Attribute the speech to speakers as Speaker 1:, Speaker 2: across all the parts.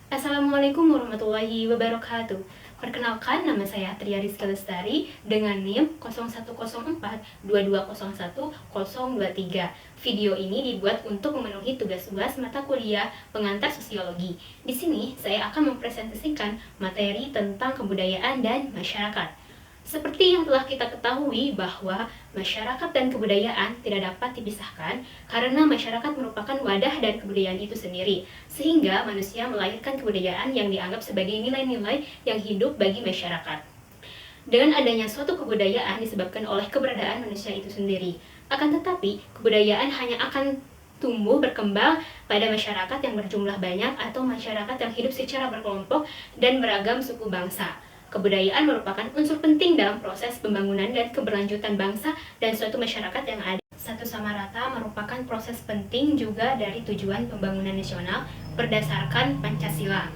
Speaker 1: Assalamualaikum warahmatullahi wabarakatuh. Perkenalkan, nama saya Tria Rizky Lestari dengan NIM 010422010023. Video ini dibuat untuk memenuhi tugas-tugas mata kuliah pengantar sosiologi. Di sini saya akan mempresentasikan materi tentang kebudayaan dan masyarakat. Seperti yang telah kita ketahui bahwa masyarakat dan kebudayaan tidak dapat dipisahkan karena masyarakat merupakan wadah dari kebudayaan itu sendiri, sehingga manusia melahirkan kebudayaan yang dianggap sebagai nilai-nilai yang hidup bagi masyarakat. Dengan adanya suatu kebudayaan disebabkan oleh keberadaan manusia itu sendiri. Akan tetapi, kebudayaan hanya akan tumbuh berkembang pada masyarakat yang berjumlah banyak atau masyarakat yang hidup secara berkelompok dan beragam suku bangsa. Kebudayaan merupakan unsur penting dalam proses pembangunan dan keberlanjutan bangsa dan suatu masyarakat yang ada satu sama rata merupakan proses penting juga dari tujuan pembangunan nasional berdasarkan Pancasila.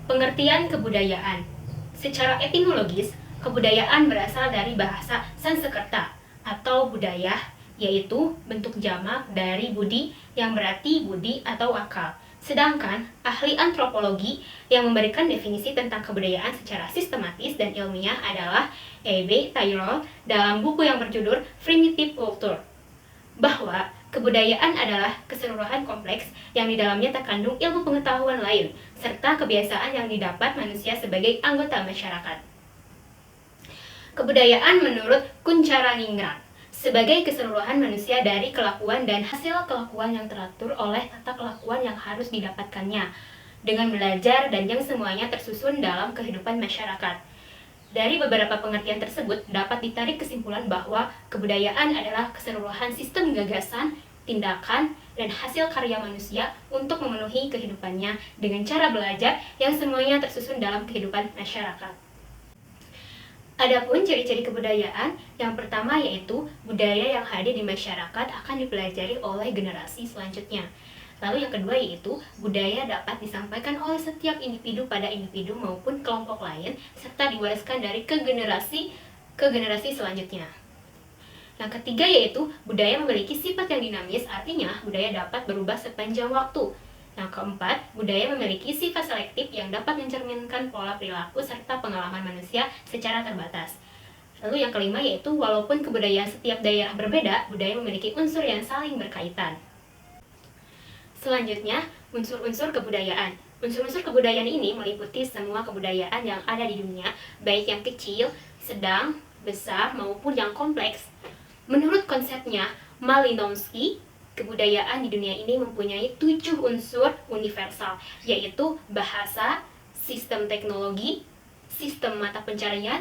Speaker 1: Pengertian kebudayaan. Secara etimologis, kebudayaan berasal dari bahasa Sanskerta atau budaya, yaitu bentuk jamak dari budi yang berarti budi atau akal. Sedangkan ahli antropologi yang memberikan definisi tentang kebudayaan secara sistematis dan ilmiah adalah E.B. Tyrrell dalam buku yang berjudul Primitive Culture, bahwa kebudayaan adalah keseluruhan kompleks yang di dalamnya terkandung ilmu pengetahuan lain, serta kebiasaan yang didapat manusia sebagai anggota masyarakat. Kebudayaan menurut Kuncharaningrat sebagai keseluruhan manusia dari kelakuan dan hasil kelakuan yang teratur oleh tata kelakuan yang harus didapatkannya dengan belajar dan yang semuanya tersusun dalam kehidupan masyarakat. Dari beberapa pengertian tersebut dapat ditarik kesimpulan bahwa kebudayaan adalah keseluruhan sistem gagasan, tindakan, dan hasil karya manusia untuk memenuhi kehidupannya dengan cara belajar yang semuanya tersusun dalam kehidupan masyarakat. Adapun ciri-ciri kebudayaan, yang pertama yaitu budaya yang hadir di masyarakat akan dipelajari oleh generasi selanjutnya. Lalu yang kedua yaitu budaya dapat disampaikan oleh setiap individu pada individu maupun kelompok lain serta diwariskan dari ke generasi selanjutnya. Yang ketiga yaitu budaya memiliki sifat yang dinamis, artinya budaya dapat berubah sepanjang waktu. Yang keempat, budaya memiliki sifat selektif yang dapat mencerminkan pola perilaku serta pengalaman manusia secara terbatas. Lalu yang kelima yaitu walaupun kebudayaan setiap daerah berbeda, budaya memiliki unsur yang saling berkaitan. Selanjutnya, unsur-unsur kebudayaan. Unsur-unsur kebudayaan ini meliputi semua kebudayaan yang ada di dunia, baik yang kecil, sedang, besar, maupun yang kompleks. Menurut konsepnya Malinowski, kebudayaan di dunia ini mempunyai 7 unsur universal, yaitu bahasa, sistem teknologi, sistem mata pencarian,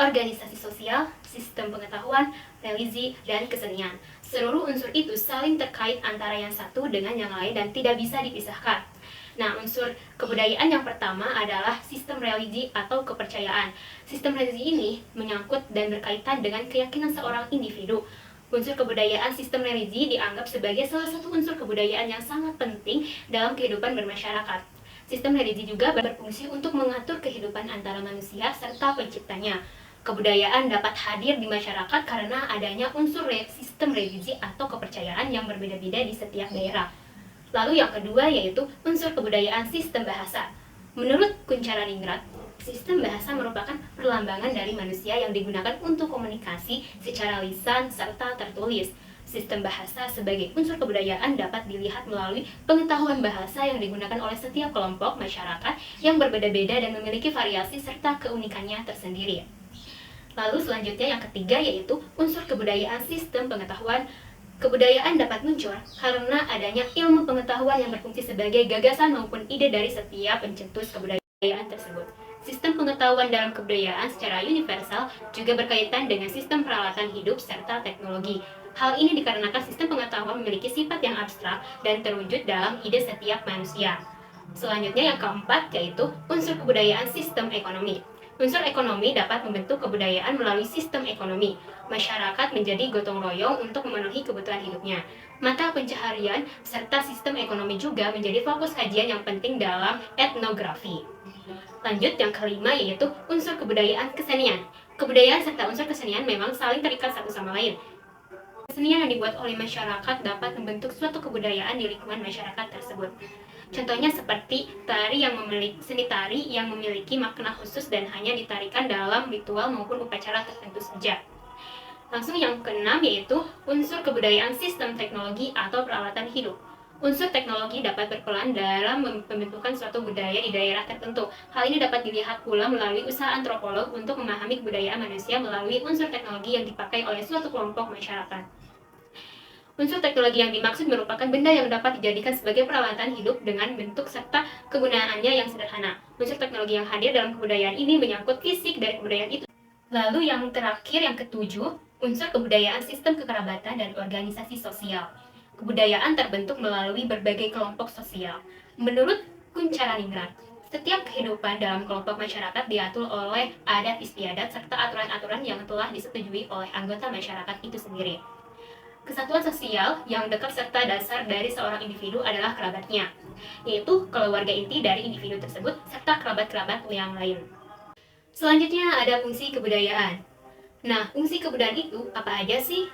Speaker 1: organisasi sosial, sistem pengetahuan, religi, dan kesenian. Seluruh unsur itu saling terkait antara yang satu dengan yang lain dan tidak bisa dipisahkan. Nah, unsur kebudayaan yang pertama adalah sistem religi atau kepercayaan. Sistem religi ini menyangkut dan berkaitan dengan keyakinan seorang individu. Unsur kebudayaan sistem religi dianggap sebagai salah satu unsur kebudayaan yang sangat penting dalam kehidupan bermasyarakat. Sistem religi juga berfungsi untuk mengatur kehidupan antara manusia serta penciptanya. Kebudayaan dapat hadir di masyarakat karena adanya unsur sistem religi atau kepercayaan yang berbeda-beda di setiap daerah. Lalu yang kedua yaitu unsur kebudayaan sistem bahasa. Menurut Kuncharaningrat, sistem bahasa merupakan perlambangan dari manusia yang digunakan untuk komunikasi secara lisan serta tertulis. Sistem bahasa sebagai unsur kebudayaan dapat dilihat melalui pengetahuan bahasa yang digunakan oleh setiap kelompok masyarakat yang berbeda-beda dan memiliki variasi serta keunikannya tersendiri. Lalu selanjutnya yang ketiga yaitu unsur kebudayaan sistem pengetahuan. Kebudayaan dapat muncul karena adanya ilmu pengetahuan yang berfungsi sebagai gagasan maupun ide dari setiap pencetus kebudayaan tersebut. Sistem pengetahuan dalam kebudayaan secara universal juga berkaitan dengan sistem peralatan hidup serta teknologi. Hal ini dikarenakan sistem pengetahuan memiliki sifat yang abstrak dan terwujud dalam ide setiap manusia. Selanjutnya yang keempat yaitu unsur kebudayaan sistem ekonomi. Unsur ekonomi dapat membentuk kebudayaan melalui sistem ekonomi. Masyarakat menjadi gotong royong untuk memenuhi kebutuhan hidupnya. Mata pencaharian serta sistem ekonomi juga menjadi fokus kajian yang penting dalam etnografi. Lanjut yang kelima yaitu unsur kebudayaan kesenian. Kebudayaan serta unsur kesenian memang saling terikat satu sama lain. Kesenian yang dibuat oleh masyarakat dapat membentuk suatu kebudayaan di lingkungan masyarakat tersebut. Contohnya seperti seni tari yang memiliki makna khusus dan hanya ditarikan dalam ritual maupun upacara tertentu saja. Langsung yang keenam yaitu unsur kebudayaan sistem teknologi atau peralatan hidup. Unsur teknologi dapat berperan dalam pembentukan suatu budaya di daerah tertentu. Hal ini dapat dilihat pula melalui usaha antropolog untuk memahami kebudayaan manusia melalui unsur teknologi yang dipakai oleh suatu kelompok masyarakat. Unsur teknologi yang dimaksud merupakan benda yang dapat dijadikan sebagai peralatan hidup dengan bentuk serta kegunaannya yang sederhana. Unsur teknologi yang hadir dalam kebudayaan ini menyangkut fisik dari kebudayaan itu. Lalu yang terakhir, yang ketujuh, unsur kebudayaan sistem kekerabatan dan organisasi sosial. Kebudayaan terbentuk melalui berbagai kelompok sosial. Menurut Kuncharaningrat, setiap kehidupan dalam kelompok masyarakat diatur oleh adat istiadat serta aturan-aturan yang telah disetujui oleh anggota masyarakat itu sendiri. Kesatuan sosial yang dekat serta dasar dari seorang individu adalah kerabatnya, yaitu keluarga inti dari individu tersebut serta kerabat-kerabat yang lain. Selanjutnya ada fungsi kebudayaan. Nah, fungsi kebudayaan itu apa aja sih?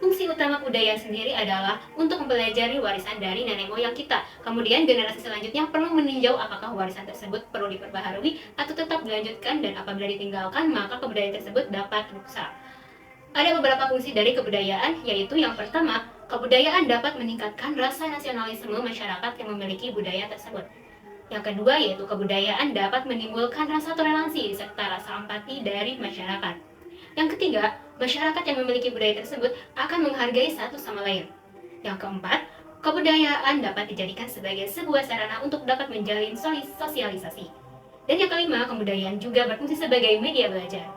Speaker 1: Fungsi utama kebudayaan sendiri adalah untuk mempelajari warisan dari nenek moyang kita. Kemudian generasi selanjutnya perlu meninjau apakah warisan tersebut perlu diperbaharui atau tetap dilanjutkan, dan apabila ditinggalkan maka kebudayaan tersebut dapat rusak. Ada beberapa fungsi dari kebudayaan, yaitu yang pertama, kebudayaan dapat meningkatkan rasa nasionalisme masyarakat yang memiliki budaya tersebut. Yang kedua yaitu kebudayaan dapat menimbulkan rasa toleransi serta rasa empati dari masyarakat. Yang ketiga, masyarakat yang memiliki budaya tersebut akan menghargai satu sama lain. Yang keempat, kebudayaan dapat dijadikan sebagai sebuah sarana untuk dapat menjalin sosialisasi. Dan yang kelima, kebudayaan juga berfungsi sebagai media belajar.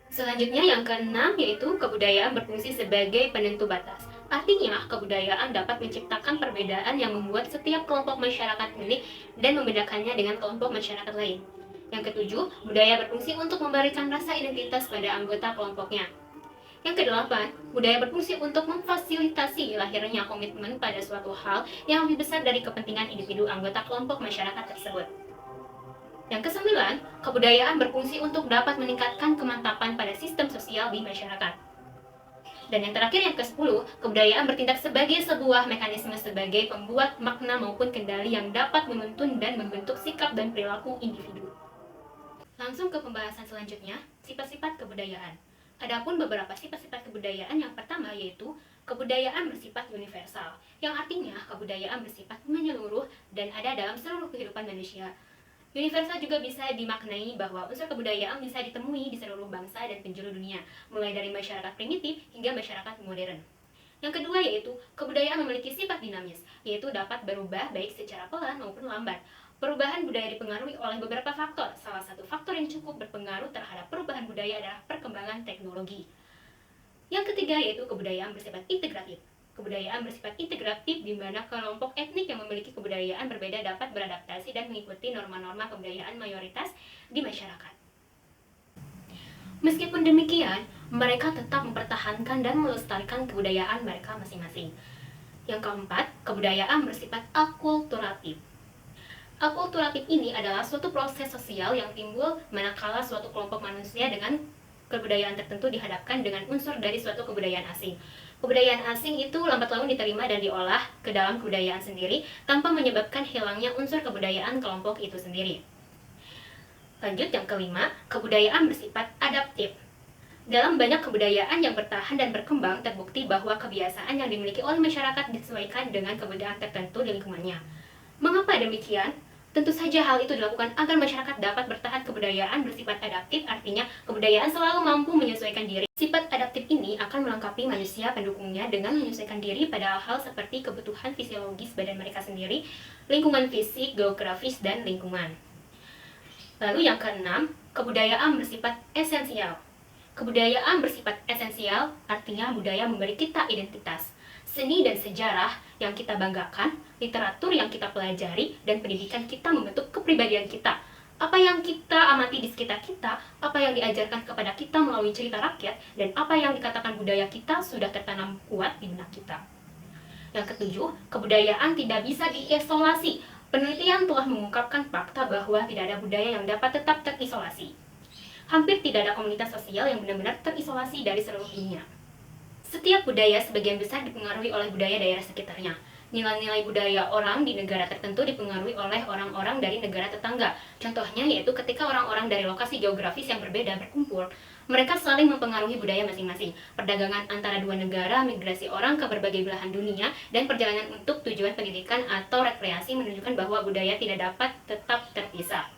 Speaker 1: Selanjutnya yang keenam yaitu kebudayaan berfungsi sebagai penentu batas. Artinya, kebudayaan dapat menciptakan perbedaan yang membuat setiap kelompok masyarakat unik dan membedakannya dengan kelompok masyarakat lain. Yang ketujuh, budaya berfungsi untuk memberikan rasa identitas pada anggota kelompoknya. Yang kedelapan, budaya berfungsi untuk memfasilitasi lahirnya komitmen pada suatu hal yang lebih besar dari kepentingan individu anggota kelompok masyarakat tersebut. Yang kesembilan, kebudayaan berfungsi untuk dapat meningkatkan kemantapan pada sistem sosial di masyarakat. Dan yang terakhir, yang ke-10, kebudayaan bertindak sebagai sebuah mekanisme sebagai pembuat makna maupun kendali yang dapat menuntun dan membentuk sikap dan perilaku individu. Langsung ke pembahasan selanjutnya, sifat-sifat kebudayaan. Adapun beberapa sifat-sifat kebudayaan, yang pertama yaitu kebudayaan bersifat universal, yang artinya kebudayaan bersifat menyeluruh dan ada dalam seluruh kehidupan manusia. Universal juga bisa dimaknai bahwa unsur kebudayaan bisa ditemui di seluruh bangsa dan penjuru dunia, mulai dari masyarakat primitif hingga masyarakat modern. Yang kedua yaitu kebudayaan memiliki sifat dinamis, yaitu dapat berubah baik secara pelan maupun lambat. Perubahan budaya dipengaruhi oleh beberapa faktor. Salah satu faktor yang cukup berpengaruh terhadap perubahan budaya adalah perkembangan teknologi. Yang ketiga yaitu kebudayaan bersifat integratif. Kebudayaan bersifat integratif di mana kelompok etnik yang memiliki kebudayaan berbeda dapat beradaptasi dan mengikuti norma-norma kebudayaan mayoritas di masyarakat. Meskipun demikian, mereka tetap mempertahankan dan melestarikan kebudayaan mereka masing-masing. Yang keempat, kebudayaan bersifat akulturatif. Akulturatif ini adalah suatu proses sosial yang timbul manakala suatu kelompok manusia dengan kebudayaan tertentu dihadapkan dengan unsur dari suatu kebudayaan asing. Kebudayaan asing itu lambat laun diterima dan diolah ke dalam kebudayaan sendiri tanpa menyebabkan hilangnya unsur kebudayaan kelompok itu sendiri. Lanjut yang kelima, kebudayaan bersifat adaptif. Dalam banyak kebudayaan yang bertahan dan berkembang, terbukti bahwa kebiasaan yang dimiliki oleh masyarakat disesuaikan dengan kebudayaan tertentu di lingkungannya. Mengapa demikian? Tentu saja hal itu dilakukan agar masyarakat dapat bertahan. Kebudayaan bersifat adaptif, artinya kebudayaan selalu mampu menyesuaikan diri. Sifat adaptif ini akan melengkapi manusia pendukungnya dengan menyesuaikan diri pada hal seperti kebutuhan fisiologis badan mereka sendiri, lingkungan fisik, geografis, dan lingkungan. Lalu yang keenam, kebudayaan bersifat esensial. Kebudayaan bersifat esensial, artinya budaya memberi kita identitas. Seni dan sejarah yang kita banggakan, literatur yang kita pelajari, dan pendidikan kita membentuk kepribadian kita. Apa yang kita amati di sekitar kita, apa yang diajarkan kepada kita melalui cerita rakyat, dan apa yang dikatakan budaya kita sudah tertanam kuat di benak kita. Yang ketujuh, kebudayaan tidak bisa diisolasi. Penelitian telah mengungkapkan fakta bahwa tidak ada budaya yang dapat tetap terisolasi. Hampir tidak ada komunitas sosial yang benar-benar terisolasi dari seluruh dunia. Setiap budaya sebagian besar dipengaruhi oleh budaya daerah sekitarnya. Nilai-nilai budaya orang di negara tertentu dipengaruhi oleh orang-orang dari negara tetangga. Contohnya yaitu ketika orang-orang dari lokasi geografis yang berbeda berkumpul, mereka saling mempengaruhi budaya masing-masing. Perdagangan antara dua negara, migrasi orang ke berbagai belahan dunia, dan perjalanan untuk tujuan pendidikan atau rekreasi menunjukkan bahwa budaya tidak dapat tetap terpisah.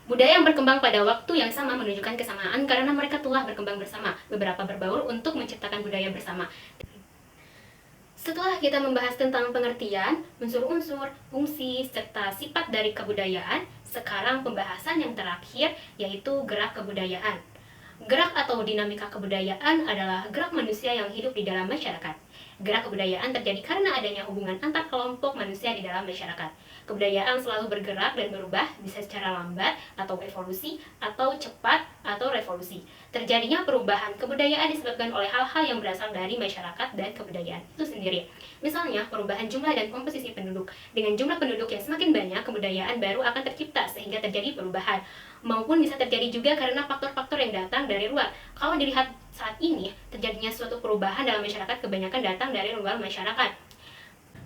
Speaker 1: Budaya yang berkembang pada waktu yang sama menunjukkan kesamaan karena mereka telah berkembang bersama, beberapa berbaur untuk menciptakan budaya bersama. Setelah kita membahas tentang pengertian, unsur-unsur, fungsi, serta sifat dari kebudayaan, sekarang pembahasan yang terakhir yaitu gerak kebudayaan. Gerak atau dinamika kebudayaan adalah gerak manusia yang hidup di dalam masyarakat. Gerak kebudayaan terjadi karena adanya hubungan antar kelompok manusia di dalam masyarakat. Kebudayaan selalu bergerak dan berubah, bisa secara lambat atau evolusi, atau cepat atau revolusi. Terjadinya perubahan kebudayaan disebabkan oleh hal-hal yang berasal dari masyarakat dan kebudayaan itu sendiri. Misalnya, perubahan jumlah dan komposisi penduduk. Dengan jumlah penduduk yang semakin banyak, kebudayaan baru akan tercipta sehingga terjadi perubahan. Maupun bisa terjadi juga karena faktor-faktor yang datang dari luar. Kalau dilihat saat ini, terjadinya suatu perubahan dalam masyarakat kebanyakan datang dari luar masyarakat.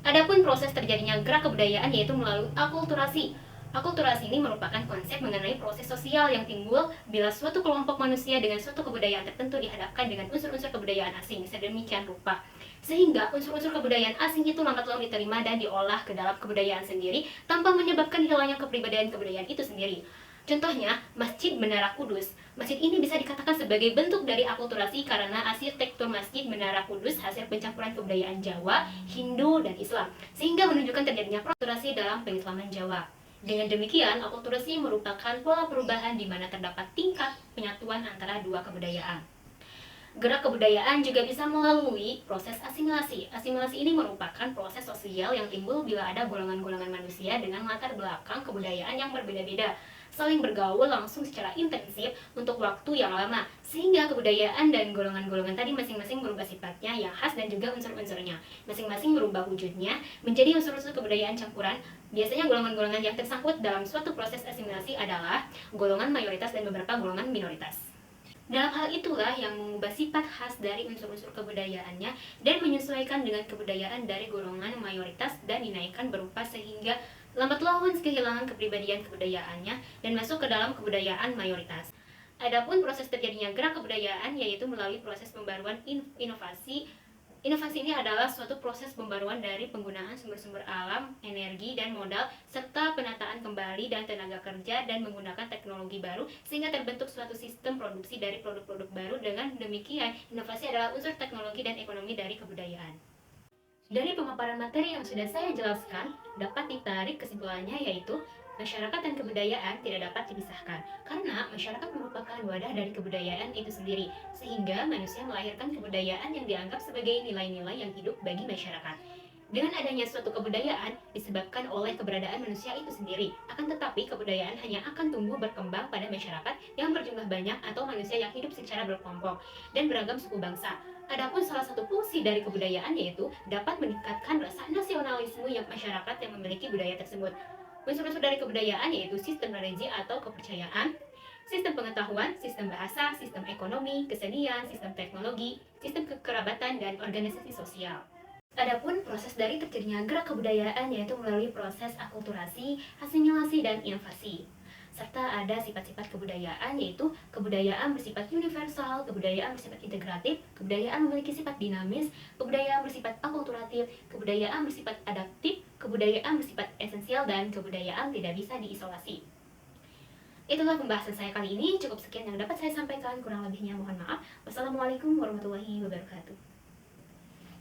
Speaker 1: Adapun proses terjadinya gerak kebudayaan yaitu melalui akulturasi. Akulturasi ini merupakan konsep mengenai proses sosial yang timbul bila suatu kelompok manusia dengan suatu kebudayaan tertentu dihadapkan dengan unsur-unsur kebudayaan asing sedemikian rupa, sehingga unsur-unsur kebudayaan asing itu lambat laun diterima dan diolah ke dalam kebudayaan sendiri tanpa menyebabkan hilangnya kepribadian kebudayaan itu sendiri. Contohnya, Masjid Menara Kudus. Masjid ini bisa dikatakan sebagai bentuk dari akulturasi karena arsitektur Masjid Menara Kudus hasil pencampuran kebudayaan Jawa, Hindu, dan Islam, sehingga menunjukkan terjadinya akulturasi dalam pengislaman Jawa. Dengan demikian, akulturasi merupakan pola perubahan di mana terdapat tingkat penyatuan antara dua kebudayaan. Gerak kebudayaan juga bisa melalui proses asimilasi. Asimilasi ini merupakan proses sosial yang timbul bila ada golongan-golongan manusia dengan latar belakang kebudayaan yang berbeda-beda, saling bergaul langsung secara intensif untuk waktu yang lama, sehingga kebudayaan dan golongan-golongan tadi masing-masing berubah sifatnya yang khas dan juga unsur-unsurnya. Masing-masing berubah wujudnya menjadi unsur-unsur kebudayaan campuran. Biasanya golongan-golongan yang tersangkut dalam suatu proses asimilasi adalah golongan mayoritas dan beberapa golongan minoritas. Dalam hal itulah yang mengubah sifat khas dari unsur-unsur kebudayaannya dan menyesuaikan dengan kebudayaan dari golongan mayoritas dan dinaikkan berupa sehingga lambat laun kehilangan kepribadian kebudayaannya dan masuk ke dalam kebudayaan mayoritas. Adapun proses terjadinya gerak kebudayaan yaitu melalui proses pembaruan inovasi. Inovasi ini adalah suatu proses pembaruan dari penggunaan sumber-sumber alam, energi, dan modal, serta penataan kembali dan tenaga kerja dan menggunakan teknologi baru sehingga terbentuk suatu sistem produksi dari produk-produk baru. Dengan demikian, inovasi adalah unsur teknologi dan ekonomi dari kebudayaan. Dari pemaparan materi yang sudah saya jelaskan, dapat ditarik kesimpulannya yaitu masyarakat dan kebudayaan tidak dapat dipisahkan karena masyarakat merupakan wadah dari kebudayaan itu sendiri, sehingga manusia melahirkan kebudayaan yang dianggap sebagai nilai-nilai yang hidup bagi masyarakat. Dengan adanya suatu kebudayaan disebabkan oleh keberadaan manusia itu sendiri, akan tetapi kebudayaan hanya akan tumbuh berkembang pada masyarakat yang berjumlah banyak atau manusia yang hidup secara berkelompok dan beragam suku bangsa. Adapun salah satu fungsi dari kebudayaan yaitu dapat meningkatkan rasa nasionalisme yang masyarakat yang memiliki budaya tersebut. Unsur-unsur dari kebudayaan yaitu sistem religi atau kepercayaan, sistem pengetahuan, sistem bahasa, sistem ekonomi, kesenian, sistem teknologi, sistem kekerabatan, dan organisasi sosial. Adapun proses dari terjadinya gerak kebudayaan yaitu melalui proses akulturasi, asimilasi, dan inovasi. Serta ada sifat-sifat kebudayaan yaitu kebudayaan bersifat universal, kebudayaan bersifat integratif, kebudayaan memiliki sifat dinamis, kebudayaan bersifat akulturatif, kebudayaan bersifat adaptif, kebudayaan bersifat esensial, dan kebudayaan tidak bisa diisolasi. Itulah pembahasan saya kali ini. Cukup sekian yang dapat saya sampaikan, kurang lebihnya mohon maaf. Wassalamualaikum warahmatullahi wabarakatuh.